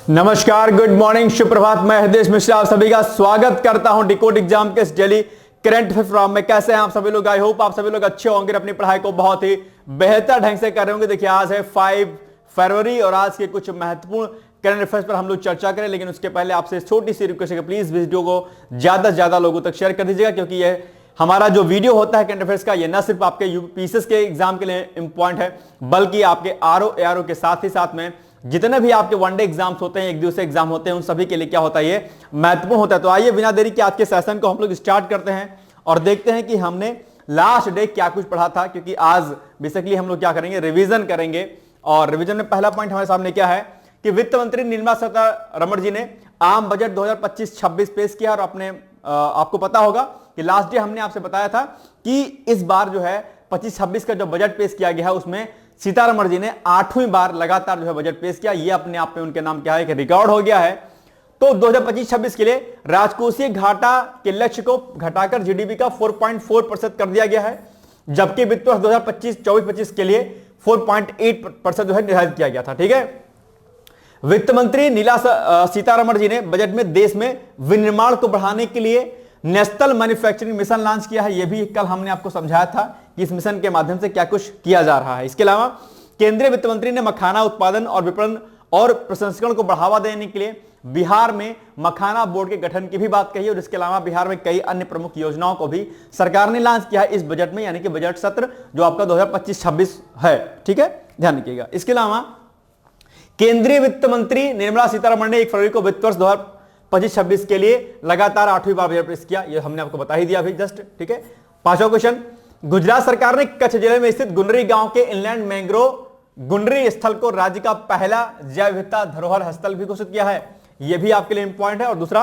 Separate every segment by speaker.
Speaker 1: नमस्कार, good morning, सुप्रभात। मैं हृदय मिश्रा आप सभी का स्वागत करता हूं डिकोड एग्जाम के इस डेली करंट अफेयर प्रोग्राम में। कैसे हैं आप सभी लोग? आई होप आप सभी लोग अच्छे होंगे, अपनी पढ़ाई को बहुत ही बेहतर ढंग से कर रहे होंगे। देखिए, आज है 5 फरवरी और आज के कुछ महत्वपूर्ण करंट अफेयर्स पर हम लोग चर्चा करें, लेकिन उसके पहले आपसे छोटी सी रिक्वेस्ट है कि प्लीज वीडियो को ज्यादा से ज्यादा लोगों तक शेयर कर दीजिएगा, क्योंकि ये हमारा जो वीडियो होता है करंट अफेयर्स का, ये न सिर्फ आपके यूपीएससी के एग्जाम के लिए इंपॉर्टेंट है, बल्कि आपके आरओ एआरओ के साथ ही साथ में जितने भी आपके वनडे एग्जाम्स होते हैं, एक दिवसीय एग्जाम होते हैं, उन सभी के लिए क्या होता है, ये महत्वपूर्ण होता है। तो आइए बिना देरी के आज के सेशन को हम लोग स्टार्ट करते हैं और देखते हैं कि हमने लास्ट डे क्या कुछ पढ़ा था, क्योंकि आज बेसिकली हम लोग क्या करेंगे, रिवीजन करेंगे। और रिवीजन में पहला पॉइंट हमारे सामने क्या है कि वित्त मंत्री निर्मला सीतारमण जी ने आम बजट 2025-26 पेश किया। और अपने आपको पता होगा कि लास्ट डे हमने आपसे बताया था कि इस बार जो है 25-26 का जो बजट पेश किया गया है, उसमें सीतारमण जी ने 8वीं बार लगातार जो है बजट पेश किया। ये अपने आप में उनके नाम क्या है कि रिकॉर्ड हो गया है। तो 2025-26 के लिए राजकोषीय घाटा के लक्ष्य को घटाकर जीडीपी का 4.4% कर दिया गया है, जबकि वित्त वर्ष 2025-24-25 के लिए 4.8% जो है निर्धारित किया गया था। ठीक है, वित्त मंत्री निर्मला सीतारमण जी ने बजट में देश में विनिर्माण को बढ़ाने के लिए नेशनल मैन्युफैक्चरिंग मिशन लॉन्च किया है। यह भी कल हमने आपको समझाया था कि इस मिशन के माध्यम से क्या कुछ किया जा रहा है। इसके अलावा केंद्रीय वित्त मंत्री ने मखाना उत्पादन और विपणन और प्रसंस्करण को बढ़ावा देने के लिए बिहार में मखाना बोर्ड के गठन की भी बात कही। और इसके अलावा बिहार में कई अन्य प्रमुख योजनाओं को भी सरकार ने लॉन्च किया है इस बजट में, यानी कि बजट सत्र जो आपका 2025-26 है। ठीक है, ध्यान रखिएगा। इसके अलावा केंद्रीय वित्त मंत्री निर्मला सीतारमण ने 1 फरवरी को वित्त वर्ष 2025-26 के लिए लगातार 8वीं बार बजट पेश किया। ये हमने आपको बता ही दिया अभी जस्ट। ठीक है, 5वां क्वेश्चन, गुजरात सरकार ने कच्छ जिले में स्थित गुंडरी गांव के इनलैंड मैंग्रोव गुंडरी स्थल को राज्य का पहला जैव विविधता धरोहर स्थल भी घोषित किया है। यह भी आपके लिए इंपॉर्टेंट है। और दूसरा,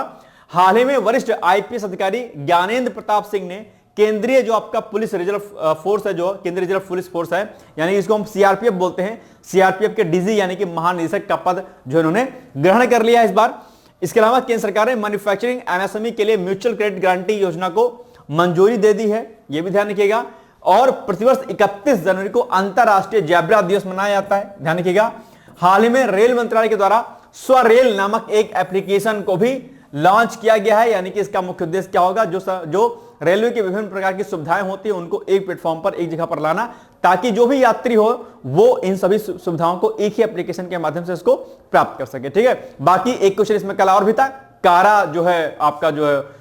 Speaker 1: हाल ही में वरिष्ठ आईपीएस अधिकारी ज्ञानेंद्र प्रताप सिंह ने केंद्रीय जो आपका पुलिस रिजर्व फोर्स है, जो केंद्रीय रिजर्व पुलिस फोर्स है, यानी इसको हम सीआरपीएफ बोलते हैं, सीआरपीएफ के डीजी यानी कि महानिदेशक का पद जो इन्होंने ग्रहण कर लिया है इस बार। इसके अलावा केंद्र सरकार ने मैन्युफैक्चरिंग एमएसएमई के लिए म्यूचुअल क्रेडिट गारंटी योजना को मंजूरी दे दी है, यह भी ध्यान रखिएगा। और प्रतिवर्ष 31 जनवरी को अंतरराष्ट्रीय जैबरा दिवस मनाया जाता है, ध्यान रखिएगा। हाल ही में रेल मंत्रालय के द्वारा स्वरेल नामक एक एप्लीकेशन को भी लॉन्च किया गया है, यानी कि इसका मुख्य उद्देश्य क्या होगा, जो रेलवे की विभिन्न प्रकार की सुविधाएं होती है उनको एक प्लेटफॉर्म पर, एक जगह पर लाना, ताकि जो भी यात्री हो वो इन सभी सुविधाओं को एक ही एप्लीकेशन के माध्यम से इसको प्राप्त कर सके। ठीक है, बाकी एक क्वेश्चन इसमें कल और भी था, कारा जो है आपका जो है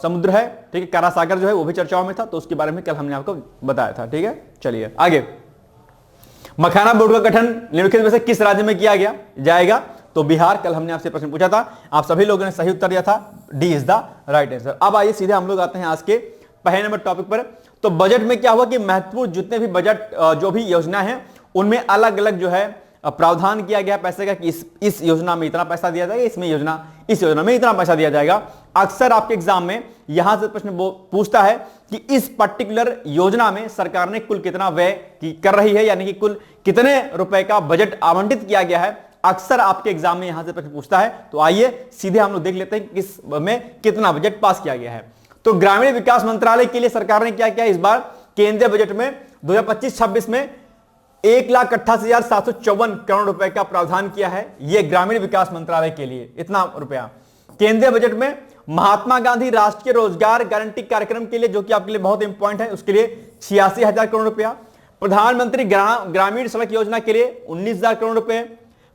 Speaker 1: समुद्र है, ठीक है, कारा सागर जो है वो भी चर्चाओं में था, तो उसके बारे में कल हमने आपको बताया था। ठीक है, चलिए आगे। मखाना बोर्ड का गठन निम्नलिखित में से किस राज्य में किया गया जाएगा? तो बिहार। कल हमने आपसे प्रश्न पूछा था, आप सभी लोगों ने सही उत्तर दिया था, D is the right answer. अब आइए सीधे हम लोग आते हैं आज के पहले नंबर टॉपिक पर। तो बजट में क्या हुआ कि महत्वपूर्ण जितने भी बजट जो भी योजना है उनमें अलग अलग जो है प्रावधान किया गया पैसे का कि इस योजना में इतना पैसा दिया जाएगा, इस योजना में इतना पैसा दिया जाएगा। अक्सर आपके एग्जाम में यहां से प्रश्न पूछता है कि इस पर्टिकुलर योजना में सरकार ने कुल कितना व्यय कर रही है, यानी कि कुल कितने रुपए का बजट आवंटित किया गया है। अक्सर आपके एग्जाम में यहां से प्रश्न पूछता है। तो आइए सीधे हम लोग देख लेते हैं किस में कितना बजट पास किया गया है। तो ग्रामीण विकास मंत्रालय के लिए सरकार ने क्या किया इस बार केंद्रीय बजट में 2025-26 में 1,88,754 करोड़ रुपए का प्रावधान किया है। यह ग्रामीण विकास मंत्रालय के लिए इतना रुपया। केंद्रीय बजट में महात्मा गांधी राष्ट्रीय रोजगार गारंटी कार्यक्रम के लिए, जो कि आपके लिए बहुत इंपॉर्टेंट है, उसके लिए 86,000 करोड़ रुपया। प्रधानमंत्री ग्रामीण सड़क योजना के लिए 19,000 करोड़ रुपए।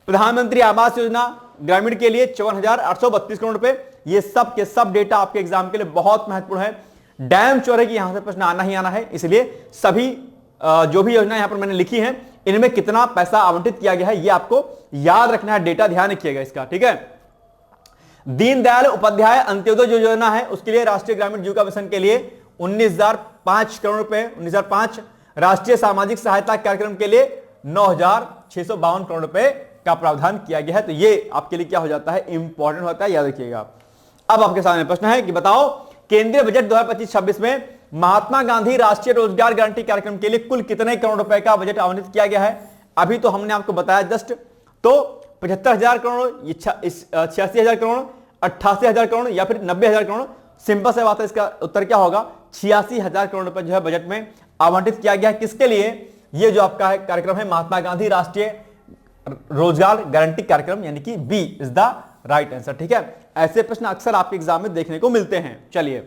Speaker 1: प्रधानमंत्री आवास योजना ग्रामीण के लिए 54,832 करोड़ रुपए। ये सब के सब डेटा आपके एग्जाम के लिए बहुत महत्वपूर्ण है। डैम चौरे की यहां से प्रश्न आना ही आना है, इसलिए सभी जो भी योजना यहां पर मैंने लिखी है इनमें कितना पैसा आवंटित किया गया है ये आपको याद रखना है, डेटा ध्यान रखिएगा इसका। ठीक है, दीनदयाल उपाध्याय अंत्योदय जो योजना है उसके लिए राष्ट्रीय ग्रामीण जीविका मिशन के लिए 19,005 करोड़ रुपए, 19,005। राष्ट्रीय सामाजिक सहायता कार्यक्रम के लिए 9,652 करोड़ रुपए का प्रावधान किया गया है। तो ये आपके लिए क्या हो जाता है, इंपॉर्टेंट होता है, याद रखिएगा। अब आपके सामने प्रश्न है कि बताओ केंद्रीय बजट 2025-26 में महात्मा गांधी राष्ट्रीय रोजगार गारंटी कार्यक्रम के लिए कुल कितने करोड़ रुपए का बजट आवंटित किया गया है? अभी तो हमने आपको बताया जस्ट, तो 75,000 करोड़, 86,000 करोड़, 88,000 करोड़ या फिर 90,000 करोड़। सिंपल से बात है, इसका उत्तर क्या होगा, 86,000 करोड़ रुपए जो है बजट में आवंटित किया गया है। किसके लिए? ये जो आपका है कार्यक्रम है महात्मा गांधी राष्ट्रीय रोजगार गारंटी कार्यक्रम, यानी कि B is the right answer. ठीक है, ऐसे प्रश्न अक्सर आपके एग्जाम में देखने को मिलते हैं। चलिए,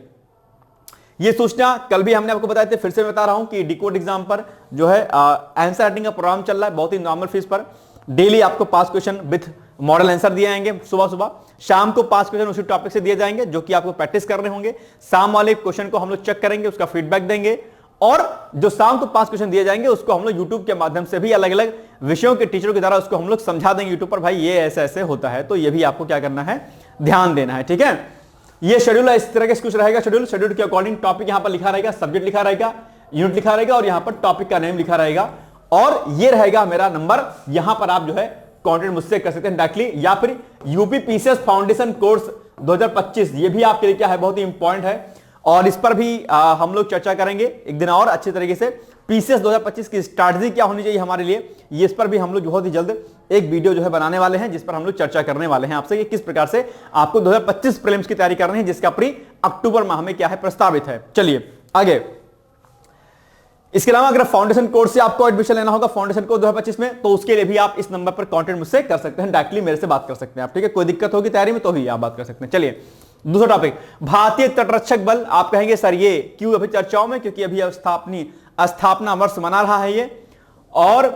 Speaker 1: ये सूचना कल भी हमने आपको बताए थे, फिर से बता रहा हूं कि डिकोड एग्जाम पर जो है आंसर राइटिंग का प्रोग्राम चल रहा है, बहुत ही नॉर्मल फीस पर। डेली आपको 5 क्वेश्चन विथ मॉडल आंसर दिए जाएंगे सुबह सुबह, शाम को 5 क्वेश्चन उसी टॉपिक से दिए जाएंगे जो कि आपको प्रैक्टिस करने होंगे। शाम वाले क्वेश्चन को हम लोग चेक करेंगे, उसका फीडबैक देंगे, और जो शाम को 5 क्वेश्चन दिए जाएंगे उसको हम लोग यूट्यूब के माध्यम से भी अलग अलग विषयों के टीचरों के द्वारा उसको हम लोग समझा देंगे यूट्यूब पर, भाई ये ऐसे ऐसे होता है, तो ये भी आपको क्या करना है, ध्यान देना है। ठीक है, ये शेड्यूल है, इस तरह के कुछ रहेगा शेड्यूल के अकॉर्डिंग टॉपिक यहां पर लिखा रहेगा, सब्जेक्ट लिखा रहेगा, यूनिट लिखा रहेगा, और यहां पर टॉपिक का नेम लिखा रहेगा, और ये रहेगा मेरा नंबर। यहां पर आप जो है कांटेक्ट मुझसे कर सकते हैं डायरेक्टली, या फिर यूपी पीसीएस फाउंडेशन कोर्स 2025, ये भी आपके लिए क्या है, बहुत ही इंपॉर्टेंट है, और इस पर भी हम लोग चर्चा करेंगे एक दिन और अच्छे तरीके से। पीसीएस 2025 की स्ट्रैटेजी क्या होनी चाहिए हमारे लिए, ये इस पर भी हम लोग बहुत ही जल्द एक वीडियो जो है बनाने वाले हैं, जिस पर हम लोग चर्चा करने वाले हैं आपसे कि किस प्रकार से आपको 2025 प्रीलिम्स की तैयारी करनी है, जिसका प्री अक्टूबर माह में क्या है, प्रस्तावित है। चलिए आगे, इसके अलावा अगर फाउंडेशन कोर्स से आपको एडमिशन लेना होगा फाउंडेशन कोर्स 2025 में, तो उसके लिए भी आप इस नंबर पर कांटेक्ट मुझसे कर सकते हैं, डायरेक्टली मेरे से बात कर सकते हैं आप। ठीक है, कोई दिक्कत होगी तैयारी में तो ही आप बात कर सकते हैं। चलिए दूसरा टॉपिक, भारतीय तटरक्षक बल। आप कहेंगे सर ये क्यों अभी चर्चाओं में, क्योंकि अभी स्थापना वर्ष मना रहा है ये, और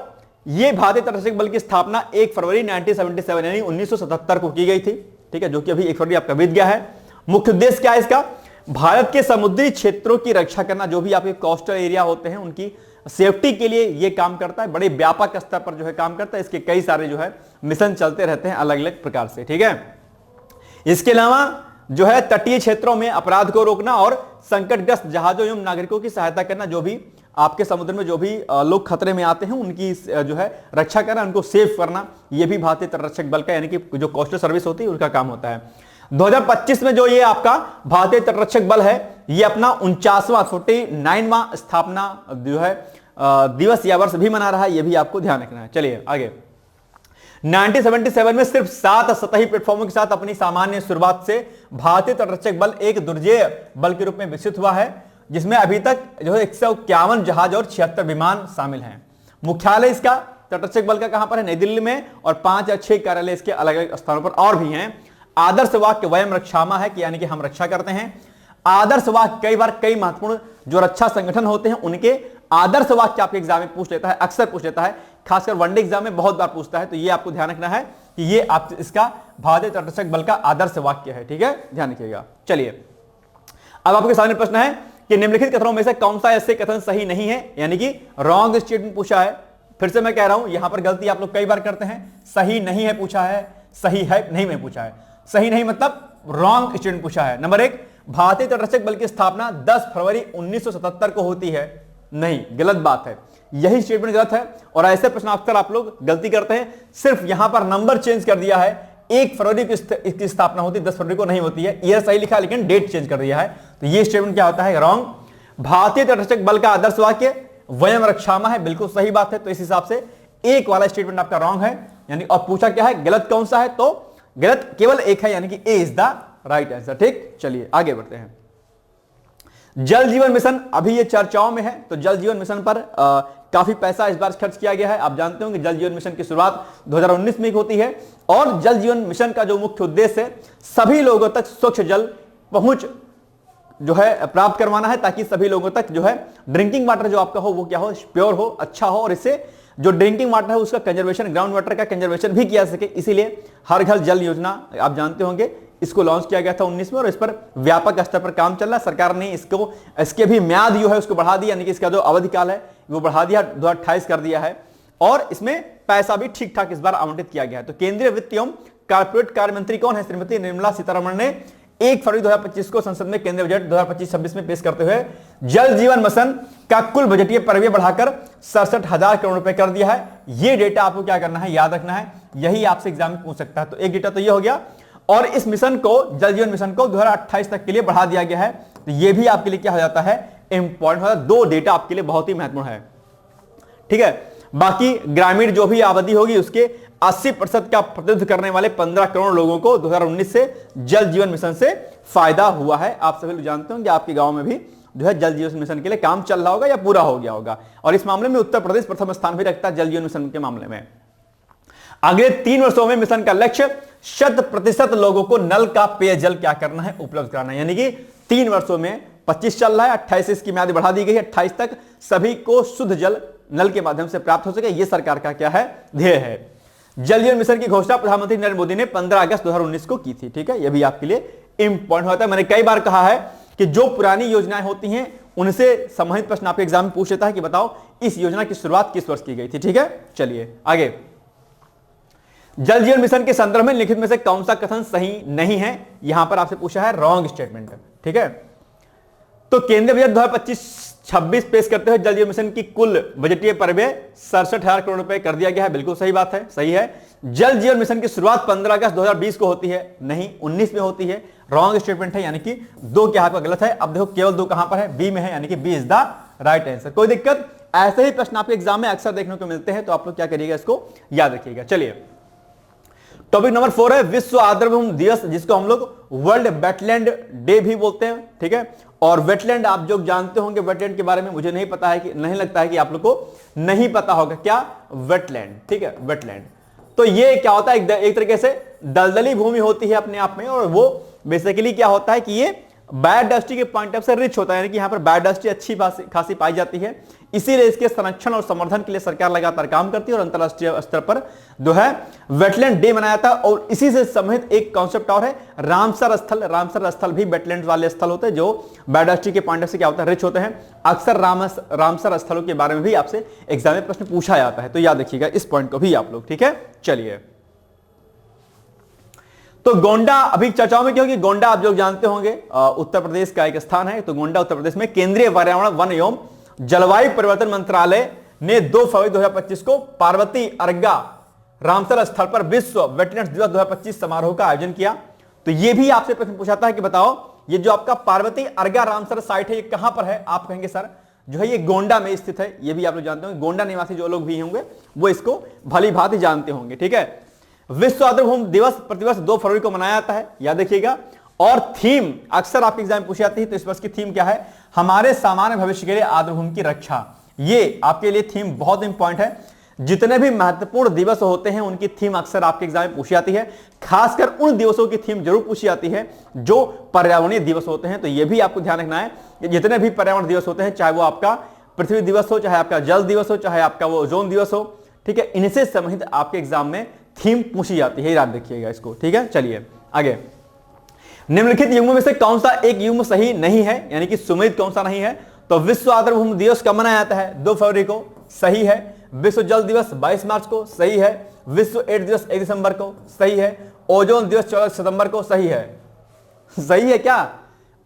Speaker 1: ये भारतीय तटरक्षक बल की स्थापना 1 फरवरी 1977 यानी 1977 को की गई थी। ठीक है, जो कि अभी 1 फरवरी आपका बीत गया है। मुख्य उद्देश्य क्या है इसका, भारत के समुद्री क्षेत्रों की रक्षा करना, जो भी आपके कोस्टल एरिया होते हैं उनकी सेफ्टी के लिए ये काम करता है, बड़े व्यापक स्तर पर जो है काम करता है। इसके कई सारे जो है मिशन चलते रहते हैं अलग अलग प्रकार से। ठीक है, इसके अलावा जो है तटीय क्षेत्रों में अपराध को रोकना और संकटग्रस्त जहाजों एवं नागरिकों की सहायता करना, जो भी आपके समुद्र में जो भी लोग खतरे में आते हैं उनकी जो है रक्षा करना, उनको सेव करना, यह भी भारतीय तटरक्षक बल का यानी कि जो कोस्टल सर्विस होती है उनका काम होता है। 2025 में जो ये आपका भारतीय तटरक्षक बल है, ये अपना 49वां 49वां स्थापना जो है दिवस या वर्ष भी मना रहा है, ये भी आपको ध्यान रखना है। चलिए आगे, 1977 में सिर्फ 7 सतही प्लेटफॉर्मों के साथ अपनी सामान्य शुरुआत से भारतीय तटरक्षक बल एक दुर्जेय बल के रूप में विकसित हुआ है, जिसमें अभी तक जो है 151 जहाज और 76 विमान शामिल हैं। मुख्यालय इसका तटरक्षक बल का कहां पर है, नई दिल्ली में, और 5 या 6 कार्यालय इसके अलग अलग स्थानों पर और भी हैं। आदर्श वाक्य वयम रक्षामा है कि यानी कि हम रक्षा करते हैं। आदर्श वाक्य कई बार कई महत्वपूर्ण जो रक्षा संगठन होते हैं उनके आदर्श वाक्य आपके एग्जाम में पूछ लेता है, अक्सर पूछ लेता है, खासकर वनडे एग्जाम में बहुत बार पूछता है, तो ये आपको ध्यान रखना है कि ये आप इसका भारतीय तटरक्षक बल का आदर्श वाक्य है। ठीक है, ध्यान रखिएगा। चलिए अब आपके सामने प्रश्न है कि निम्नलिखित कथनों में से कौन सा ऐसे कथन सही नहीं है, यानी कि रॉन्ग स्टेटमेंट पूछा है। फिर से मैं कह रहा हूं, यहां पर गलती आप लोग कई बार करते हैं, सही नहीं है पूछा है, सही है नहीं में पूछा है। सही नहीं मतलब रॉन्ग स्टेटमेंट पूछा है। नंबर 1, भारतीय तटरक्षक बल की स्थापना 10 फरवरी 1977 को होती है, नहीं, गलत बात है, यही स्टेटमेंट गलत है। और ऐसे प्रश्न अक्सर आप लोग गलती करते हैं, सिर्फ यहां पर नंबर चेंज कर दिया है, 1 फरवरी की इसकी स्थापना होती है, 10 फरवरी को नहीं होती है। ईयर सही लिखा लेकिन डेट चेंज कर दिया है, तो ये स्टेटमेंट क्या होता है, रॉन्ग। भारतीय तटरक्षक बल का आदर्श वाक्य वयम रक्षामा है, बिल्कुल सही बात है, तो इस हिसाब से 1 वाला स्टेटमेंट आपका रॉन्ग है, यानी। और पूछा क्या है, गलत कौन सा है, तो गलत केवल 1 है, यानी कि ए इज द राइट आंसर। ठीक, चलिए आगे बढ़ते हैं। जल जीवन मिशन अभी ये चर्चाओं में है, तो जल जीवन मिशन पर काफी पैसा इस बार खर्च किया गया है। आप जानते हो कि जल जीवन मिशन की शुरुआत 2019 में होती है, और जल जीवन मिशन का जो मुख्य उद्देश्य है, सभी लोगों तक स्वच्छ जल पहुंच जो है प्राप्त करवाना है, ताकि सभी लोगों तक जो है ड्रिंकिंग वाटर जो आपका हो वो क्या हो, प्योर हो, अच्छा हो, और इससे जो ड्रिंकिंग वाटर है उसका कंजर्वेशन, ग्राउंड वाटर का कंजर्वेशन भी किया सके। इसीलिए हर घर जल योजना आप जानते होंगे, इसको लॉन्च किया गया था 19 में, और इस पर व्यापक स्तर पर काम चल रहा है। सरकार ने इसके भी म्याद जो है उसको बढ़ा दी, यानी कि इसका जो अवधि काल है वो बढ़ा दिया, 2028 कर दिया है, और इसमें पैसा भी ठीक ठाक इस बार आवंटित किया गया है। तो केंद्रीय वित्त एवं कारपोरेट कार्य मंत्री कौन है, श्रीमती निर्मला सीतारमण ने 1 फरवरी 2025 को संसद में केंद्रीय बजट 2025-26 में पेश करते हुए जल जीवन मिशन का कुल बजटीय परिव्यय बढ़ाकर 67,000 करोड़ रुपए कर दिया है। यह डेटा आपको क्या करना है, याद रखना है, यही आपसे एग्जाम में पूछ सकता है। तो एक डेटा तो यह हो गया, और इस मिशन को, जल जीवन मिशन को 2028 तक के लिए बढ़ा दिया गया है, तो यह भी आपके लिए क्या हो जाता है, इंपॉर्टेंट होता है। 2 डेटा आपके लिए बहुत ही महत्वपूर्ण है। ठीक है, बाकी ग्रामीण जो भी आबादी होगी उसके 80% का प्रतिनिधित्व करने वाले 15 करोड़ लोगों को 2019 से जल जीवन मिशन से फायदा हुआ है। आप सभी लोग जानते हो कि आपके गांव में भी जो है जल जीवन मिशन के लिए काम चल रहा होगा या पूरा हो गया होगा, और इस मामले में उत्तर प्रदेश प्रथम स्थान भी रखता है जल जीवन मिशन के मामले में। अगले 3 वर्षों में मिशन का लक्ष्य 100% लोगों को नल का पेयजल क्या करना है, उपलब्ध कराना है। यानी कि 3 वर्षों में 25 चल रहा है, 28 से इसकी म्याद बढ़ा दी गई है, 28 तक सभी को शुद्ध जल नल के माध्यम से प्राप्त हो सके, यह सरकार का क्या है, ध्येय है। जल जीवन मिशन की घोषणा प्रधानमंत्री नरेंद्र मोदी ने 15 अगस्त 2019 को की थी। ठीक है, यह भी आपके लिए इंपॉर्टेंट होता है। मैंने कई बार कहा है कि जो पुरानी योजनाएं होती हैं उनसे संबंधित प्रश्न आपके एग्जाम में पूछ लेता है कि बताओ इस योजना की शुरुआत किस वर्ष की गई थी। ठीक है, चलिए आगे। जल जीवन मिशन के संदर्भ में लिखित में से कौन सा कथन सही नहीं है, यहां पर आपसे पूछा है रॉन्ग स्टेटमेंट। ठीक है, तो केंद्रीय बजट 2025-26 पेश करते हुए जल जीवन मिशन की कुल बजटीय परिव्यय 67,000 करोड़ रुपए कर दिया गया है। बिल्कुल सही बात है, सही है। जल जीवन मिशन की शुरुआत 15 अगस्त 2020 को होती है, नहीं 19 में होती है। रॉन्ग स्टेटमेंट है, यानी कि 2 के हाथ पर गलत है। अब देखो केवल 2 कहां पर है, बी में है, यानी कि B is the right answer. कोई दिक्कत, ऐसे ही प्रश्न आपके एग्जाम में अक्सर देखने को मिलते हैं, तो आप लोग क्या करिएगा, इसको याद रखिएगा। चलिए, टॉपिक नंबर 4 है विश्व आर्द्रभूमि दिवस, जिसको हम लोग वर्ल्ड वेटलैंड डे भी बोलते हैं। ठीक है, और वेटलैंड आप जो जानते होंगे, वेटलैंड के बारे में मुझे नहीं पता है, कि नहीं लगता है कि आप लोग को नहीं पता होगा क्या वेटलैंड। ठीक है, वेटलैंड तो ये क्या होता है, एक तरीके से दलदली भूमि होती है अपने आप में, और वो बेसिकली क्या होता है कि ये बायोडायवर्सिटी के पॉइंट ऑफ से रिच होता है, यानी कि यहां पर बायोडायवर्सिटी अच्छी खासी पाई जाती है। इसीलिए इसके संरक्षण और संवर्धन के लिए सरकार लगातार काम करती है, और अंतरराष्ट्रीय स्तर पर जो है वेटलैंड डे मनाया था। और इसी से संबंधित एक कॉन्सेप्ट और है रामसर स्थल। रामसर स्थल भी वेटलैंड वाले स्थल होते हैं जो बायोडायवर्सिटी के पॉइंट ऑफ से क्या होता है, रिच होते हैं। अक्सर रामसर स्थलों के बारे में भी आपसे एग्जाम में प्रश्न पूछा जाता है, तो याद रखिएगा इस पॉइंट को भी आप लोग। ठीक है, चलिए। तो गोंडा अभी चर्चाओं में, क्योंकि गोंडा आप लोग जानते होंगे उत्तर प्रदेश का एक स्थान है। तो गोंडा उत्तर प्रदेश में केंद्रीय पर्यावरण, वन एवं जलवायु परिवर्तन मंत्रालय ने 2 फरवरी 2025 को पार्वती अर्गा रामसर स्थल पर विश्व वेटलैंड दिवस 2025 समारोह का आयोजन किया। तो यह भी आपसे प्रश्न पूछाता है कि बताओ ये जो आपका पार्वती अर्गा रामसर साइट है, ये कहां पर है। आप कहेंगे सर जो है ये गोंडा में स्थित है। ये भी आप लोग जानते होंगे, गोंडा निवासी जो लोग भी होंगे वो इसको भली भांति जानते होंगे। ठीक है, विश्व आर्द्रभूमि दिवस प्रतिवर्ष 2 फरवरी को मनाया जाता है, याद रखिएगा। और थीम अक्सर आपके एग्जाम में पूछी जाती है, तो इस वर्ष की थीम क्या है, हमारे सामान्य भविष्य के लिए आर्द्रभूमि की रक्षा। ये आपके लिए थीम बहुत इंपॉर्टेंट है। जितने भी महत्वपूर्ण दिवस होते हैं उनकी थीम अक्सर आपके एग्जाम में पूछी जाती है। खासकर उन दिवसों की थीम जरूर पूछी जाती है जो पर्यावरणीय दिवस होते हैं। तो यह भी आपको ध्यान रखना है कि जितने भी पर्यावरण दिवस होते हैं, चाहे वो आपका पृथ्वी दिवस हो, चाहे आपका जल दिवस हो, चाहे आपका वो ओजोन दिवस हो, ठीक है, इनसे संबंधित आपके एग्जाम में थीम पूछी जाती है, याद रखिएगा इसको। ठीक है, चलिए आगे। निम्नलिखित युग्मों में से कौन सा एक युग्म सही नहीं है, यानी कि सुमेलित कौन सा नहीं है। तो विश्व आर्द्रभूमि दिवस कब मनाया जाता है, 2 फरवरी को, सही है। विश्व जल दिवस 22 मार्च को, सही है। विश्व एड्स दिवस 1 दिसंबर को, सही है। ओजोन दिवस 14 सितंबर को, सही है। सही है क्या,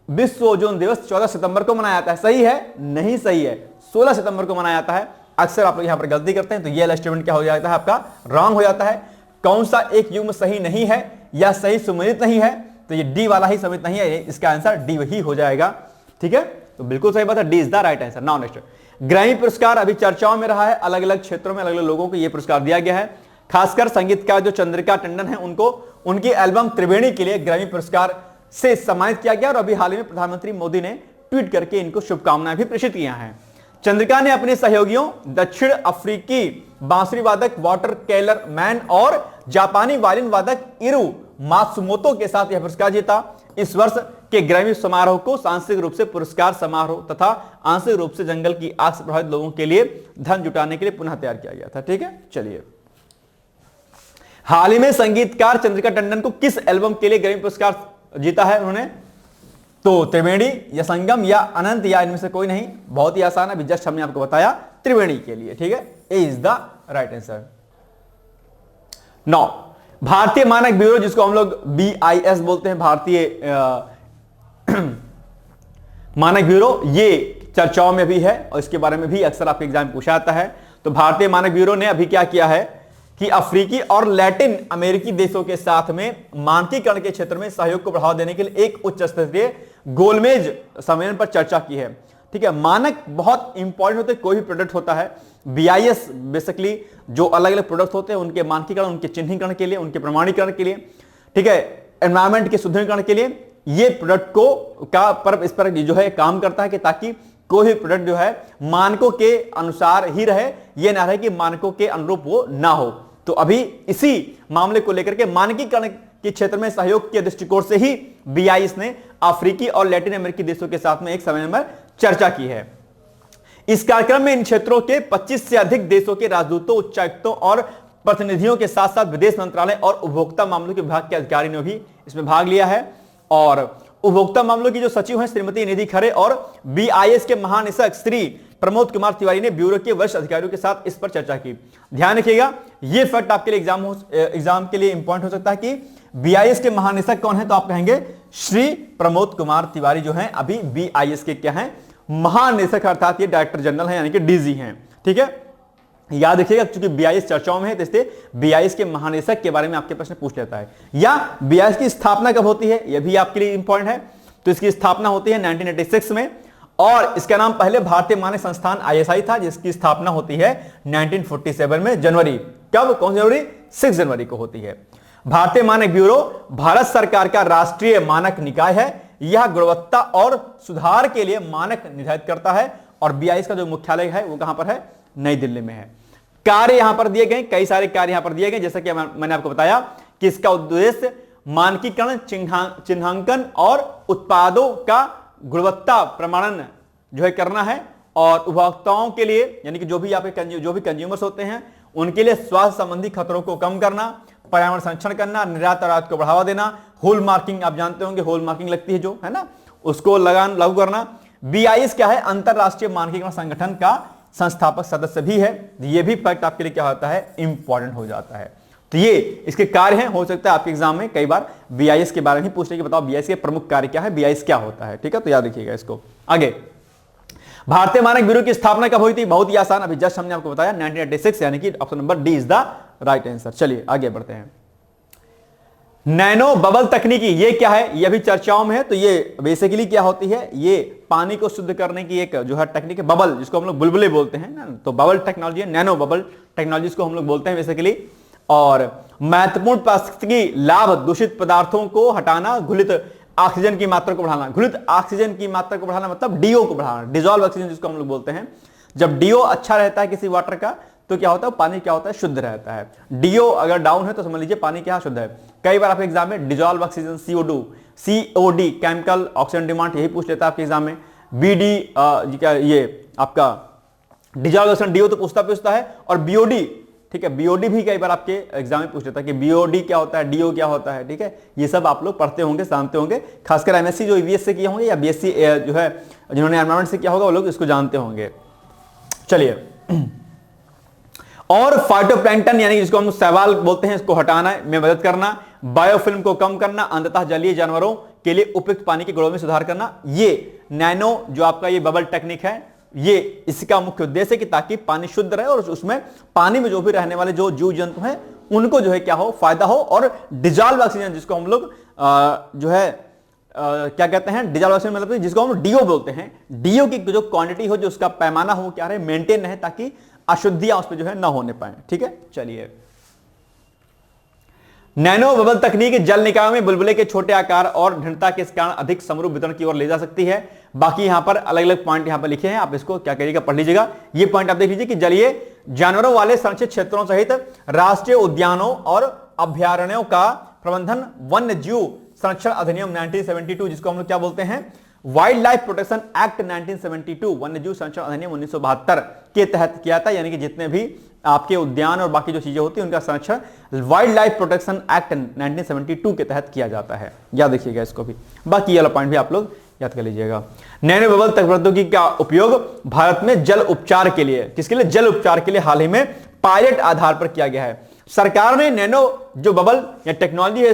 Speaker 1: विश्व ओजोन दिवस 14 सितंबर को मनाया जाता है, सही है, नहीं सही है, 16 सितंबर को मनाया जाता है। अक्सर आप लोग यहां पर गलती करते हैं, तो यह स्टेटमेंट क्या हो जाता है, आपका रॉन्ग हो जाता है। कौन सा एक युग्म सही नहीं है या सही सुमेलित नहीं है, तो ये डी वाला ही सम्मिलित नहीं है, इसका आंसर डी ही हो जाएगा। ठीक है, तो बिल्कुल सही बात है, D is the right answer. Now next, Grammy पुरस्कार अभी चर्चाओं में रहा है। अलग अलग क्षेत्रों में अलग अलग लोगों को यह पुरस्कार दिया गया है। खासकर संगीतकार जो चंद्रिका टंडन है, उनको उनकी एल्बम त्रिवेणी के लिए ग्रैमी पुरस्कार से सम्मानित किया गया। और अभी हाल ही में प्रधानमंत्री मोदी ने ट्वीट करके इनको शुभकामनाएं भी प्रेषित किया हैं। चंद्रिका ने अपने सहयोगियों दक्षिण अफ्रीकी बांसुरी वादक वाटर केलर मैन और जापानी वायलिन वादक इरू मात्सुमोतो के साथ यह पुरस्कार जीता। इस वर्ष के ग्रैमी समारोह को सांस्कृतिक रूप से पुरस्कार समारोह तथा आंशिक रूप से जंगल की आग से प्रभावित लोगों के लिए धन जुटाने के लिए पुनः तैयार किया गया था। ठीक है, चलिए। हाल ही में संगीतकार चंद्रिका टंडन को किस एल्बम के लिए ग्रैमी पुरस्कार जीता है उन्होंने, तो त्रिवेणी या संगम या अनंत या इनमें से कोई नहीं, बहुत ही आसान है, जस्ट हमने आपको बताया त्रिवेणी के लिए। ठीक है, ए इज द राइट आंसर। 9, भारतीय मानक ब्यूरो, जिसको हम लोग BIS बोलते हैं, भारतीय मानक ब्यूरो, ये चर्चाओं में भी है और इसके बारे में भी अक्सर आपके एग्जाम में पूछा जाता है। तो भारतीय मानक ब्यूरो ने अभी क्या किया है कि अफ्रीकी और लैटिन अमेरिकी देशों के साथ में मानकीकरण के क्षेत्र में सहयोग को बढ़ावा देने के लिए एक उच्च स्तरीय गोलमेज सम्मेलन पर चर्चा की है। ठीक है, मानक बहुत इंपॉर्टेंट होते हैं। कोई भी प्रोडक्ट होता है, BIS बेसिकली जो अलग अलग प्रोडक्ट होते हैं उनके मानकीकरण, उनके चिन्हीकरण के लिए, उनके प्रमाणीकरण के लिए, ठीक है, एनवायरमेंट के सुदृढ़ीकरण के लिए ये प्रोडक्ट को इस पर जो है काम करता है कि ताकि कोई भी प्रोडक्ट जो है मानकों के अनुसार ही रहे, ये ना रहे कि मानकों के अनुरूप वो ना हो। तो अभी इसी मामले को लेकर के मानकीकरण के क्षेत्र में सहयोग के दृष्टिकोण से ही BIS ने अफ्रीकी और लैटिन अमेरिकी देशों के साथ में एक सम्मेलन में चर्चा की है। इस कार्यक्रम में इन क्षेत्रों के 25 से अधिक देशों के राजदूतों, उच्चायुक्तों और प्रतिनिधियों के साथ साथ विदेश मंत्रालय और उपभोक्ता मामलों के विभाग के अधिकारियों ने भी इसमें भाग लिया है। और उपभोक्ता मामलों की जो सचिव हैं श्रीमती निधि खरे और BIS के महानिदेशक श्री प्रमोद कुमार तिवारी ने ब्यूरो के वरिष्ठ अधिकारियों के साथ इस पर चर्चा की। ध्यान रखिएगा, यह फैक्ट आपके लिए एग्जाम के लिए इंपॉर्टेंट हो सकता है कि BIS के महानिदेशक कौन है, तो आप कहेंगे श्री प्रमोद कुमार तिवारी जो हैं अभी BIS के क्या हैं, महानिदेशक, अर्थात ये डायरेक्टर जनरल हैं यानी कि DG हैं। ठीक है, याद रखिएगा, क्योंकि BIS चर्चाओं में है तो इसलिए BIS के महानिदेशक के बारे में आपके प्रश्न पूछ लेता है। या BIS की स्थापना कब होती है, यह भी आपके लिए इंपॉर्टेंट है। तो इसकी स्थापना होती है 1986 में और इसका नाम पहले भारतीय मानक संस्थान ISI था, जिसकी स्थापना होती है 1947 में जनवरी। कब, कौन सी जनवरी? 6 जनवरी को होती है। भारतीय मानक ब्यूरो भारत सरकार का राष्ट्रीय मानक निकाय है। यह गुणवत्ता और सुधार के लिए मानक निर्धारित करता है और BIS का जो मुख्यालय है वो कहां पर है? नई दिल्ली में है। कार्य यहां पर दिए गए, कई सारे कार्य यहां पर दिए गए, जैसा कि मैंने आपको बताया कि इसका उद्देश्य मानकीकरण, चिन्हांकन और उत्पादों का गुणवत्ता प्रमाणन जो है करना है और उपभोक्ताओं के लिए यानी कि जो भी कंज्यूमर्स होते हैं उनके लिए स्वास्थ्य संबंधी खतरों को कम करना, पर्यावरण संरक्षण करना, निर्यात आयात को बढ़ावा देना, होल मार्किंग, आप जानते होंगे होल मार्किंग लगती है जो है ना, उसको लागू करना। BIS क्या है? अंतरराष्ट्रीय मानकीकरण संगठन का संस्थापक सदस्य भी है। ये भी फैक्ट आपके लिए क्या होता है? इंपॉर्टेंट हो जाता है। तो ये इसके कार्य हैं। हो सकता है आपके एग्जाम में कई बार BIS के बारे में पूछने की, बताओ BIS के प्रमुख कार्य क्या है, BIS क्या होता है। ठीक है, तो याद रखिएगा इसको। आगे, भारतीय मानक ब्यूरो की स्थापना कब हुई थी? बहुत ही आसान, अभी जस्ट हमने आपको बताया 1986, यानी कि option number D is the right answer. चलिए आगे बढ़ते हैं। नैनो बबल तकनीकी, ये क्या है? ये भी चर्चाओं में है। तो ये बेसिकली क्या होती है? ये पानी को शुद्ध करने की एक जो है टेक्निक है, बबल, जिसको हम लोग बुलबुले बोलते हैं ना, तो बबल टेक्नोलॉजी है, नैनो बबल टेक्नोलॉजी को हम लोग बोलते हैं बेसिकली। और महत्वपूर्ण पारिस्थितिकी लाभ, दूषित पदार्थों को हटाना, घुलित ऑक्सीजन की मात्रा को बढ़ाना। घुलित ऑक्सीजन की मात्रा को बढ़ाना मतलब DO को बढ़ाना, डिजॉल्व ऑक्सीजन जिसको हम लोग बोलते हैं। जब DO अच्छा रहता है किसी वाटर का तो क्या होता है? पानी क्या होता है? शुद्ध रहता है। DO अगर डाउन है तो समझ लीजिए पानी क्या शुद्ध है। कई बार आपके एग्जाम में dissolve oxygen COD chemical oxygen demand यही पूछ लेता है आपके एग्जाम में। BD ये आपका डिजॉल्व ऑक्सीजन DO तो पूछता है, और BOD, ठीक है, BOD भी कई बार आपके एग्जाम में पूछ लेता है कि BOD क्या होता है, DO क्या होता है। ठीक है, ये सब आप लोग पढ़ते होंगे, जानते होंगे, खासकर MSc जो EVS से किए होंगे या BSc जो है जिन्होंने एनवायरमेंट से किया होगा वो लोग इसको जानते होंगे। चलिए, और फाइटोप्लैंक्टन यानी जिसको हम शैवाल बोलते हैं, इसको हटाना में मदद करना, बायोफिल्म को कम करना, अंततः जलीय जानवरों के लिए उपयुक्त पानी की गुणों में सुधार करना। ये नैनो जो आपका ये बबल टेक्निक है, ये इसका मुख्य उद्देश्य है कि ताकि पानी शुद्ध रहे और उसमें पानी में जो भी रहने वाले जो जीव जंतु हैं उनको जो है क्या हो? फायदा हो। और डिजॉल्व ऑक्सीजन जिसको हम लोग जो है क्या कहते हैं? डिजॉल्व ऑक्सीजन मतलब जिसको हम DO बोलते हैं, DO की जो क्वांटिटी हो, जो उसका पैमाना हो, क्या रहे? मेंटेन रहे, ताकि अशुद्धियां उस पर जो है ना होने पाए। ठीक है, चलिए। नैनो बबल तकनीक जल निकायों में बुलबुले के छोटे आकार और दृढ़ता के कारण अधिक समरूप वितरण की ओर ले जा सकती है। बाकी यहां पर अलग अलग पॉइंट यहां पर लिखे हैं, आप इसको क्या करिएगा? पढ़ लीजिएगा। ये पॉइंट आप देख लीजिए कि जलीय जानवरों वाले संरक्षित क्षेत्रों सहित राष्ट्रीय उद्यानों और अभ्यारण्यों का प्रबंधन वन्य जीव संरक्षण अधिनियम 1972, जिसको हम लोग क्या बोलते हैं? वाइल्ड लाइफ प्रोटेक्शन एक्ट 1972, वन्य जीव संरक्षण अधिनियम 1972 के तहत किया था। यानी कि जितने भी आपके उद्यान और बाकी जो चीजें होती हैं उनका संरक्षण वाइल्ड लाइफ प्रोटेक्शन एक्ट 1972 के तहत किया जाता है। याद रखिएगा इसको भी। बाकी ये वाला पॉइंट भी आप लोग याद कर लीजिएगा। नैनो बबल प्रौद्योगिकी का उपयोग भारत में जल उपचार के लिए, किसके लिए? जल उपचार के लिए हाल ही में पायलट आधार पर किया गया है। सरकार ने नैनो जो बबल या टेक्नोलॉजी है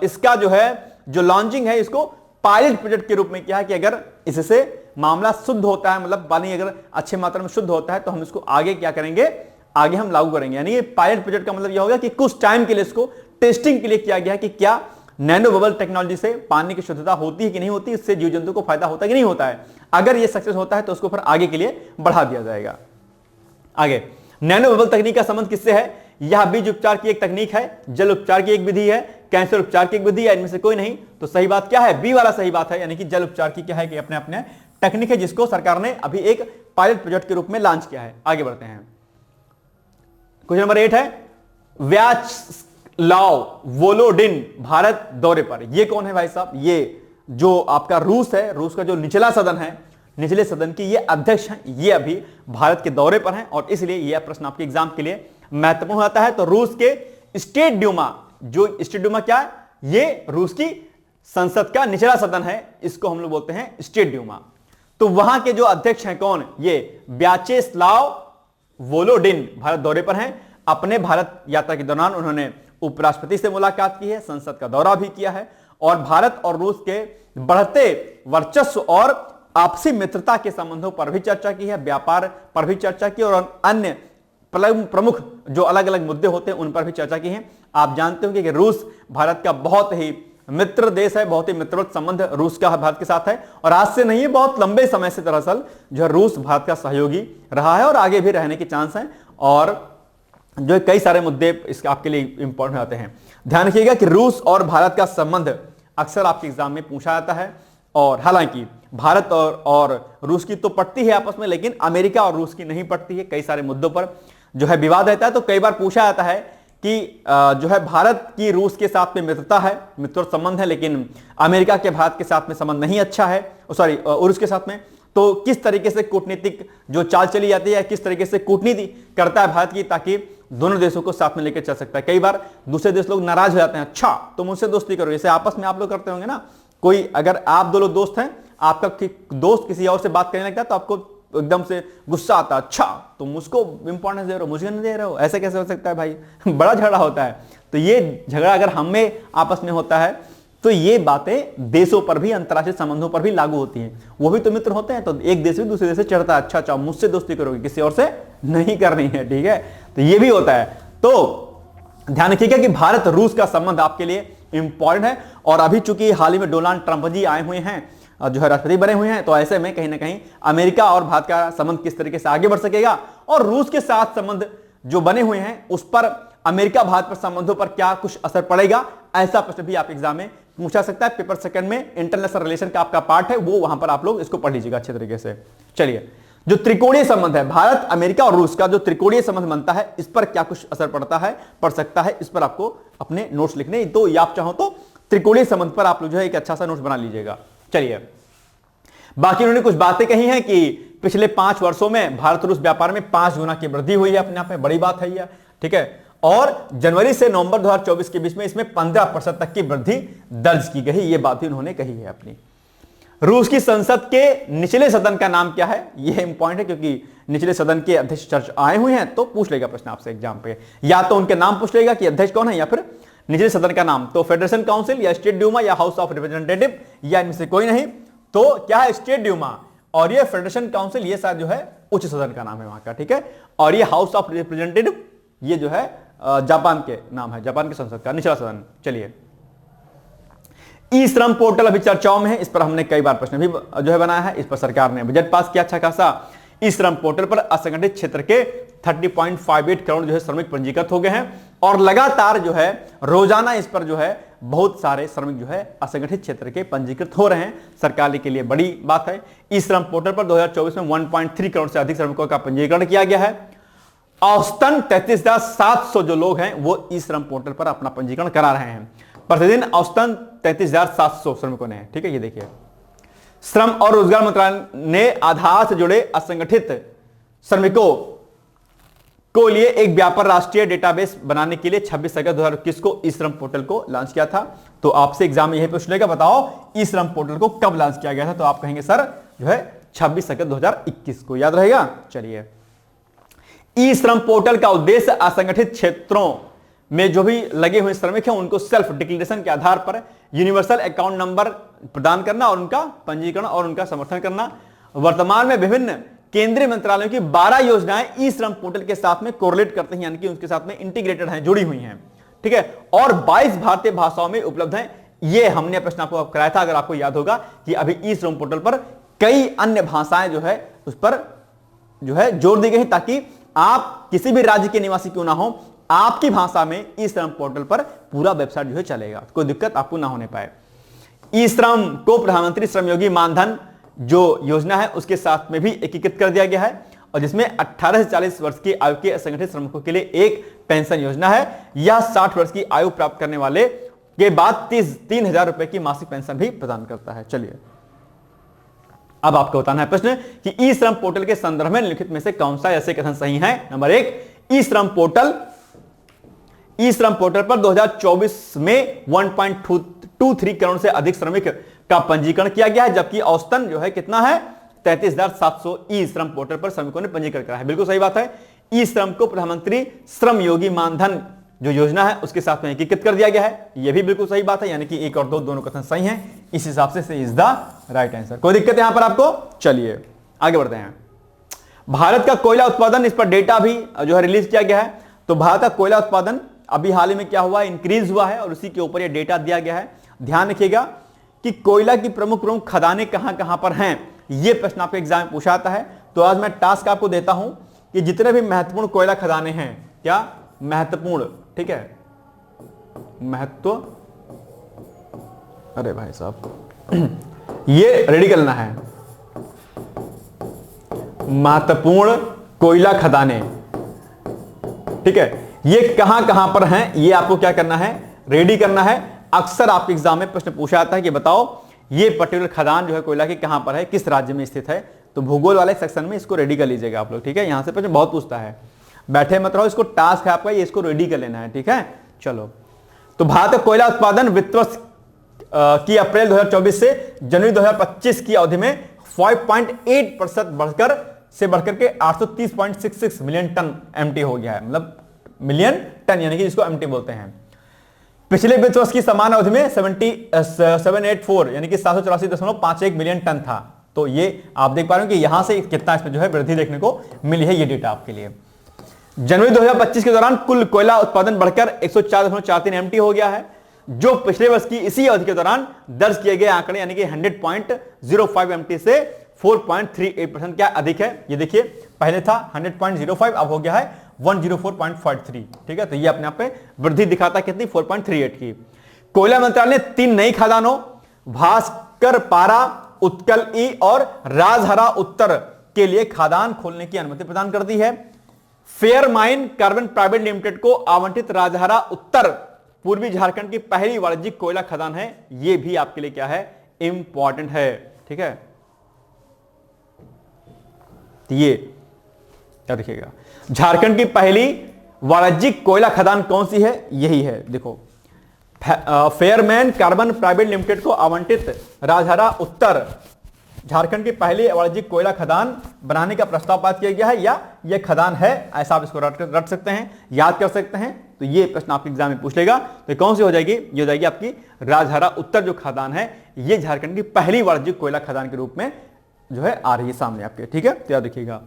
Speaker 1: इसका जो है जो लॉन्चिंग है इसको पायलट प्रोजेक्ट के रूप में किया है कि अगर इससे मामला शुद्ध होता है, मतलब पानी अगर अच्छे मात्रा में शुद्ध होता है तो हम इसको आगे क्या करेंगे? आगे हम लागू करेंगे। यानी ये पायलट प्रोजेक्ट का मतलब यह होगा कि कुछ टाइम के लिए इसको टेस्टिंग के लिए किया गया है कि क्या नैनो बबल टेक्नोलॉजी से पानी की शुद्धता होती है कि नहीं होती, इससे जीव जंतु को फायदा होता है कि नहीं होता है। अगर ये सक्सेस होता है तो उसको फिर आगे के लिए बढ़ा दिया जाएगा। आगे, नैनो बबल तकनीक का संबंध किससे है? यह बीज उपचार की एक तकनीक है, जल उपचार की एक विधि है, कैंसर उपचार की एक विधि है, इनमें से कोई नहीं। तो सही बात क्या है? बी वाला सही बात है, यानी कि जल उपचार की क्या है कि अपने अपने टेक्निक है जिसको सरकार ने अभी एक पायलट प्रोजेक्ट के रूप में लॉन्च किया है। आगे बढ़ते हैं। क्वेश्चन नंबर 8 है, व्याचस्लाव वोलोडिन भारत दौरे पर। ये कौन है भाई साहब? ये जो आपका रूस है, रूस का जो निचला सदन है, निचले सदन की ये अध्यक्ष हैं, ये अभी भारत के दौरे पर हैं और इसलिए यह प्रश्न आपके एग्जाम के लिए महत्वपूर्ण होता है। तो रूस के स्टेट ड्यूमा, जो स्टेट ड्यूमा क्या है? ये रूस की संसद का निचला सदन है, इसको हम लोग बोलते हैं स्टेट ड्यूमा। तो वहां के जो अध्यक्ष हैं कौन? ये व्याचेस्लाव वोलोडिन भारत दौरे पर हैं। अपने भारत यात्रा के दौरान उन्होंने उपराष्ट्रपति से मुलाकात की है, संसद का दौरा भी किया है और भारत और रूस के बढ़ते वर्चस्व और आपसी मित्रता के संबंधों पर भी चर्चा की है, व्यापार पर भी चर्चा की और अन्य प्रमुख जो अलग अलग मुद्दे होते हैं उन पर भी चर्चा की है। आप जानते होंगे कि रूस भारत का बहुत ही मित्र देश है, बहुत ही मित्रवत संबंध रूस का भारत के साथ है और आज से नहीं है, बहुत लंबे समय से दरअसल जो रूस भारत का सहयोगी रहा है और आगे भी रहने के चांस हैं और जो कई सारे मुद्दे इसके आपके लिए इंपॉर्टेंट आते हैं। ध्यान रखिएगा कि रूस और भारत का संबंध अक्सर आपके एग्जाम में पूछा जाता है और हालांकि भारत और रूस की तो पड़ती है आपस में, लेकिन अमेरिका और रूस की नहीं पड़ती है। कई सारे मुद्दों पर जो है विवाद रहता है। तो कई बार पूछा जाता है कि जो है भारत की रूस के साथ में मित्रता है, मित्र संबंध है, लेकिन अमेरिका के भारत के साथ में संबंध नहीं अच्छा है, सॉरी रूस के साथ में। तो किस तरीके से कूटनीतिक जो चाल चली जाती है, किस तरीके से कूटनीति करता है भारत की, ताकि दोनों देशों को साथ में लेकर चल सकता है। कई बार दूसरे देश लोग नाराज हो जाते हैं, अच्छा तुम मुझसे दोस्ती करो, जैसे आपस में आप लोग करते होंगे ना। कोई अगर आप दो लोग दोस्त हैं, आपका दोस्त किसी और से बात करने लगता है तो आपको एकदम से गुस्सा आता है, अच्छा तुम उसको इंपॉर्टेंस दे रहे हो, मुझे नहीं दे रहे हो, ऐसे कैसे हो सकता है भाई? बड़ा झगड़ा होता है। तो ये झगड़ा अगर हमें आपस में होता है तो ये बातें देशों पर भी, अंतर्राष्ट्रीय संबंधों पर भी लागू होती हैं। वो भी तो मित्र होते हैं, तो एक देश भी दूसरे देश से चढ़ता है, अच्छा मुझसे दोस्ती करोगे, किसी और से नहीं करनी है, ठीक है? तो ये भी होता है। तो ध्यान रखिएगा कि भारत रूस का संबंध आपके लिए इंपॉर्टेंट है और अभी चूंकि हाल ही में डोनाल्ड ट्रंप जी आए हुए हैं, जो है राष्ट्रपति बने हुए हैं, तो ऐसे में कहीं ना कहीं अमेरिका और भारत का संबंध किस तरीके से आगे बढ़ सकेगा और रूस के साथ संबंध जो बने हुए हैं उस पर अमेरिका भारत पर संबंधों पर क्या कुछ असर पड़ेगा, ऐसा प्रश्न भी आप एग्जाम में पूछा सकता है। पेपर सेकंड में इंटरनेशनल रिलेशन का आपका पार्ट है, वो वहां पर आप लोग इसको पढ़ लीजिएगा अच्छे तरीके से। चलिए, जो त्रिकोणीय संबंध है भारत, अमेरिका और रूस का, जो त्रिकोणीय संबंध बनता है, इस पर क्या कुछ असर पड़ता है, पड़ सकता है, इस पर आपको अपने नोट्स लिखने। तो या आप चाहो तो त्रिकोणीय संबंध पर आप लोग जो है एक अच्छा सा नोट्स बना लीजिएगा। चलिए, बाकी उन्होंने कुछ बातें कही हैं कि पिछले 5 वर्षों में भारत रूस व्यापार में 5 गुना की वृद्धि हुई है, अपने आप में बड़ी बात है यह, ठीक है। और जनवरी से नवंबर 2024 के बीच में इसमें 15% तक की वृद्धि दर्ज की गई, ये बात भी उन्होंने कही है अपनी। रूस की संसद के निचले सदन का नाम क्या है? यह इंपॉर्टेंट है क्योंकि निचले सदन के अध्यक्ष चर्च आए हुए हैं, तो पूछ लेगा प्रश्न आपसे एग्जाम पे, या तो उनके नाम पूछ लेगा कि अध्यक्ष कौन है या फिर निचले सदन का नाम। तो फेडरेशन काउंसिल या स्टेट ड्यूमा या हाउस ऑफ रिप्रेजेंटेटिव या इनमें से कोई नहीं। तो क्या है? स्टेट ड्यूमा और ये फेडरेशन काउंसिल, ये शायद जो है उच्च सदन का नाम है वहां का, ठीक है। और ये हाउस ऑफ रिप्रेजेंटेटिव, ये जो है जापान के नाम है, जापान की संसद का निचला सदन। चलिए, ई श्रम पोर्टल अभी चर्चाओं में है, इस पर हमने कई बार प्रश्न भी जो है बनाया है, इस पर सरकार ने बजट पास किया अच्छा खासा। ई श्रम पोर्टल पर असंगठित क्षेत्र के 30.58 करोड़ जो है श्रमिक पंजीकृत हो गए हैं और लगातार जो है रोजाना इस पर जो है बहुत सारे श्रमिक जो है असंगठित क्षेत्र के पंजीकृत हो रहे हैं। सरकार के लिए बड़ी बात है। ई श्रम पोर्टल पर 2024 में 1.3 करोड़ से अधिक श्रमिकों का पंजीकरण किया गया है। औसतन 33,700 जो लोग हैं वो ई श्रम पोर्टल पर अपना पंजीकरण करा रहे हैं प्रतिदिन, औसतन 33,700 श्रमिकों ने, ठीक है। ये देखिए, श्रम और रोजगार मंत्रालय ने आधार से जुड़े असंगठित श्रमिकों को लिए एक व्यापक राष्ट्रीय डेटाबेस बनाने के लिए 26 अगस्त 2021 को ई श्रम पोर्टल को लॉन्च किया था। तो आपसे एग्जाम में यही पूछ लेगा, बताओ ई श्रम पोर्टल को कब लॉन्च किया गया था? तो आप कहेंगे सर जो है 26 अगस्त 2021 को, याद रहेगा। चलिए, ई श्रम पोर्टल का उद्देश्य असंगठित क्षेत्रों में जो भी लगे हुए श्रमिक हैं उनको सेल्फ डिक्लेरेशन के आधार पर यूनिवर्सल अकाउंट नंबर प्रदान करना और उनका पंजीकरण और उनका समर्थन करना। वर्तमान में विभिन्न केंद्रीय मंत्रालयों की 12 योजनाएं ई श्रम पोर्टल के साथ में कोरिलेट करते हैं, यानी कि उसके साथ में इंटीग्रेटेड हैं, जुड़ी हुई हैं, ठीक है। और 22 भारतीय भाषाओं में उपलब्ध हैं। ये हमने प्रश्न आपको कराया था, अगर आपको याद होगा कि अभी ई श्रम पोर्टल पर कई अन्य भाषाएं जो है उस पर जो है जोर दी गई, ताकि आप किसी भी राज्य के निवासी क्यों ना हो, आपकी भाषा में ई श्रम पोर्टल पर पूरा वेबसाइट जो है चलेगा, कोई दिक्कत आपको ना होने पाए। ई श्रम को प्रधानमंत्री श्रमयोगी मानधन जो योजना है उसके साथ में भी एकीकृत कर दिया गया है और जिसमें 18 से 40 वर्ष की आयु के असंगठित श्रमिकों के लिए एक पेंशन योजना है। यह 60 वर्ष की आयु प्राप्त करने वाले के बाद 3,000 रुपए की मासिक पेंशन भी प्रदान करता है। चलिए अब आपको बताना है प्रश्न कि ई श्रम पोर्टल के संदर्भ में निम्नलिखित में से कौन सा ऐसे कथन सही है। नंबर 1, ई श्रम पोर्टल पर 2024 में 1.23 करोड़ से अधिक श्रमिक का पंजीकरण किया गया है, जबकि औसतन जो है कितना है 33,700 ई श्रम पोर्टल पर श्रमिकों ने पंजीकरण करा है। बिल्कुल सही बात है। ई श्रम को प्रधानमंत्री श्रम योगी मानधन जो योजना है उसके साथ में एकीकृत कर दिया गया है, यह भी बिल्कुल सही बात है। यानी कि 1 और 2 दोनों कथन सही हैं। इस हिसाब से इज द राइट आंसर। कोई दिक्कत यहां पर आपको? चलिए आगे बढ़ते हैं। भारत का कोयला उत्पादन, इस पर डेटा भी जो है रिलीज किया गया है। तो भारत का कोयला उत्पादन अभी हाल ही में क्या हुआ, इंक्रीज हुआ है और उसी के ऊपर यह डेटा दिया गया है। ध्यान रखिएगा कि कोयला की प्रमुख खदानें कहां कहां पर हैं, यह प्रश्न आपके एग्जाम में पूछा जाता है। तो आज मैं टास्क आपको देता हूं कि जितने भी महत्वपूर्ण कोयला खदानें हैं, क्या महत्वपूर्ण, ठीक है, महत्व, अरे भाई साहब ये रेडी करना है, महत्वपूर्ण कोयला खदानें, ठीक है, ये कहां कहां पर हैं, ये आपको क्या करना है, रेडी करना है। अक्सर आपके एग्जाम में प्रश्न पूछा जाता है कि बताओ ये पर्टिकुलर खदान जो है कोयला की कहां पर है, किस राज्य में स्थित है। तो भूगोल वाले सेक्शन में इसको रेडी कर लीजिएगा आप लोग, ठीक है। यहां से प्रश्न बहुत पूछता है, बैठे मत रहो, इसको टास्क है आपका, ये इसको रेडी कर लेना है, ठीक है। चलो, तो भारत का कोयला उत्पादन वित्त वर्ष की अप्रैल 2024 से जनवरी 2025 की अवधि में 5.8% बढ़कर के 830.66 मिलियन टन एमटी हो गया है, मतलब मिलियन टन यानी कि जिसको एमटी बोलते हैं। पिछले वित्त वर्ष की समान अवधि में 784 यानी कि 784.51 मिलियन टन था। तो ये आप देख पा रहे हो कि यहां से कितना इसमें जो है वृद्धि देखने को मिली है, ये डेटा आपके लिए। जनवरी 2025 के दौरान कुल कोयला उत्पादन बढ़कर 104.43 एमटी हो गया है, जो पिछले वर्ष की इसी अवधि के दौरान दर्ज किए गए आंकड़े यानी कि 100.05 एमटी से 4.38% क्या अधिक है। ये देखिए पहले था 100.05, अब हो गया है 104.53, ठीक है। तो ये अपने आप पे वृद्धि दिखाता है कितनी, 4.38 की। कोयला मंत्रालय ने 3 नई खदानों भास्कर पारा, उत्कल ई और राजहरा उत्तर के लिए खदान खोलने की अनुमति प्रदान कर दी है। Fair mine carbon private limited को आवंटित राजहरा उत्तर पूर्वी झारखंड की पहली वाणिज्यिक कोयला खदान है। यह भी आपके लिए क्या है, इंपॉर्टेंट है, ठीक है। ये क्या देखिएगा, झारखंड की पहली वाणिज्यिक कोयला खदान कौन सी है, यही है। देखो, फेयरमैन कार्बन प्राइवेट लिमिटेड को आवंटित राजहरा उत्तर झारखंड की पहली वाणिज्यिक कोयला खदान बनाने का प्रस्ताव पास किया गया है, या यह खदान है, ऐसा आप इसको रट सकते हैं, याद कर सकते हैं। तो ये प्रश्न आपके एग्जाम में पूछ लेगा। तो कौन सी हो जाएगी, ये हो जाएगी आपकी राजहरा उत्तर जो खदान है, ये झारखंड की पहली वाणिज्यिक कोयला खदान के रूप में जो है आ रही है सामने आपके, ठीक है। तो याद रखिएगा,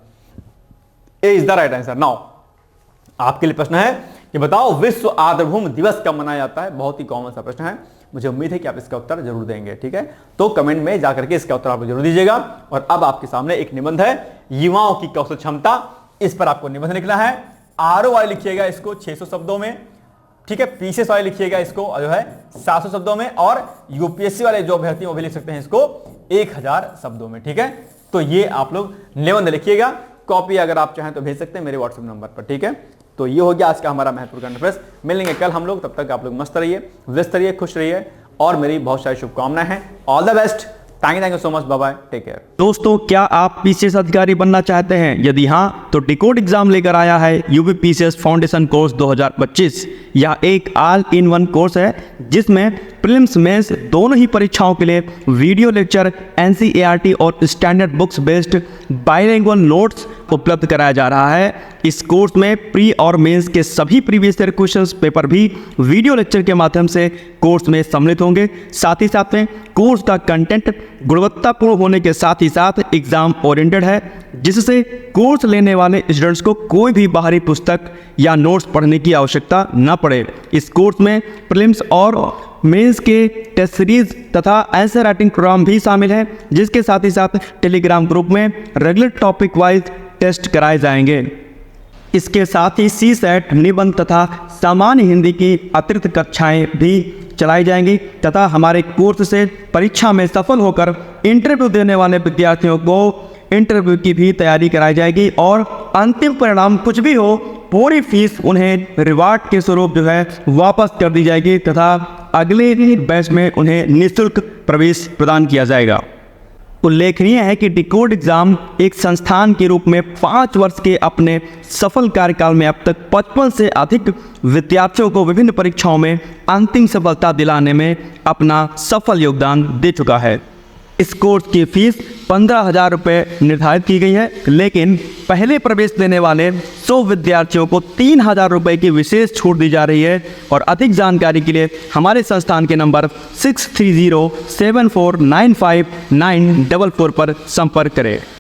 Speaker 1: A is the right answer. Now आपके लिए प्रश्न है कि बताओ विश्व आर्द्रभूमि दिवस कब मनाया जाता है। बहुत ही कॉमन सा प्रश्न है, मुझे उम्मीद है कि आप इसका उत्तर जरूर देंगे, ठीक है। तो कमेंट में जाकर के इसका उत्तर आप जरूर दीजिएगा। और अब आपके सामने एक निबंध है, युवाओं की कौशल क्षमता, इस पर आपको निबंध लिखना है। ROI लिखिएगा इसको 600 शब्दों में, ठीक है। PCS वाले लिखिएगा इसको जो है 700 शब्दों में, और UPSC वाले जो अभ्यर्थी वो भी लिख सकते हैं इसको 1000 शब्दों में, ठीक है। तो ये आप लोग निबंध लिखिएगा, कॉपी अगर आप चाहें तो भेज सकते हैं मेरे व्हाट्सएप नंबर पर, ठीक है। तो ये हो गया आज का हमारा महत्वपूर्ण कॉन्फ्रेंस। मिलेंगे कल हम लोग, तब तक आप लोग मस्त रहिए, व्यस्त रहिए, खुश रहिए, और मेरी बहुत सारी शुभकामनाएं हैं। All the best, thank you so much, bye bye, take care.
Speaker 2: दोस्तों, क्या आप PCS अधिकारी बनना चाहते हैं? यदि हाँ, तो डिकोड एग्जाम लेकर आया है UP PCS फाउंडेशन कोर्स 2025। यह एक ऑल इन वन कोर्स है जिसमें प्रीलिम्स मेंस दोनों ही परीक्षाओं के लिए वीडियो लेक्चर, NCERT और standard books based bilingual notes उपलब्ध कराया जा रहा है। इस कोर्स में प्री और मेंस के सभी प्रीवियस ईयर क्वेश्चंस पेपर भी वीडियो लेक्चर के माध्यम से कोर्स में सम्मिलित होंगे। साथ ही साथ में कोर्स का कंटेंट गुणवत्तापूर्ण होने के साथ ही साथ एग्जाम ओरिएंटेड है, जिससे कोर्स लेने वाले स्टूडेंट्स को कोई भी बाहरी पुस्तक या नोट्स पढ़ने की आवश्यकता न पड़े। इस कोर्स में प्रीलिम्स और मेंस के टेस्ट सीरीज तथा आंसर राइटिंग प्रोग्राम भी शामिल है, जिसके साथ ही साथ टेलीग्राम ग्रुप में रेगुलर टॉपिक वाइज टेस्ट कराए जाएंगे। इसके साथ ही CSAT, निबंध तथा सामान्य हिंदी की अतिरिक्त कक्षाएं भी चलाई जाएंगी तथा हमारे कोर्स से परीक्षा में सफल होकर इंटरव्यू देने वाले विद्यार्थियों को इंटरव्यू की भी तैयारी कराई जाएगी और अंतिम परिणाम कुछ भी हो, पूरी फीस उन्हें रिवार्ड के स्वरूप जो है वापस कर दी जाएगी तथा अगले बैच में उन्हें निःशुल्क प्रवेश प्रदान किया जाएगा। उल्लेखनीय है कि डिकोड एग्जाम एक संस्थान के रूप में 5 वर्ष के अपने सफल कार्यकाल में अब तक 55 से अधिक विद्यार्थियों को विभिन्न परीक्षाओं में अंतिम सफलता दिलाने में अपना सफल योगदान दे चुका है। इस कोर्स की फीस 15,000 रुपये निर्धारित की गई है, लेकिन पहले प्रवेश लेने वाले 100 विद्यार्थियों को 3,000 रुपये की विशेष छूट दी जा रही है। और अधिक जानकारी के लिए हमारे संस्थान के नंबर 6307495944 पर संपर्क करें।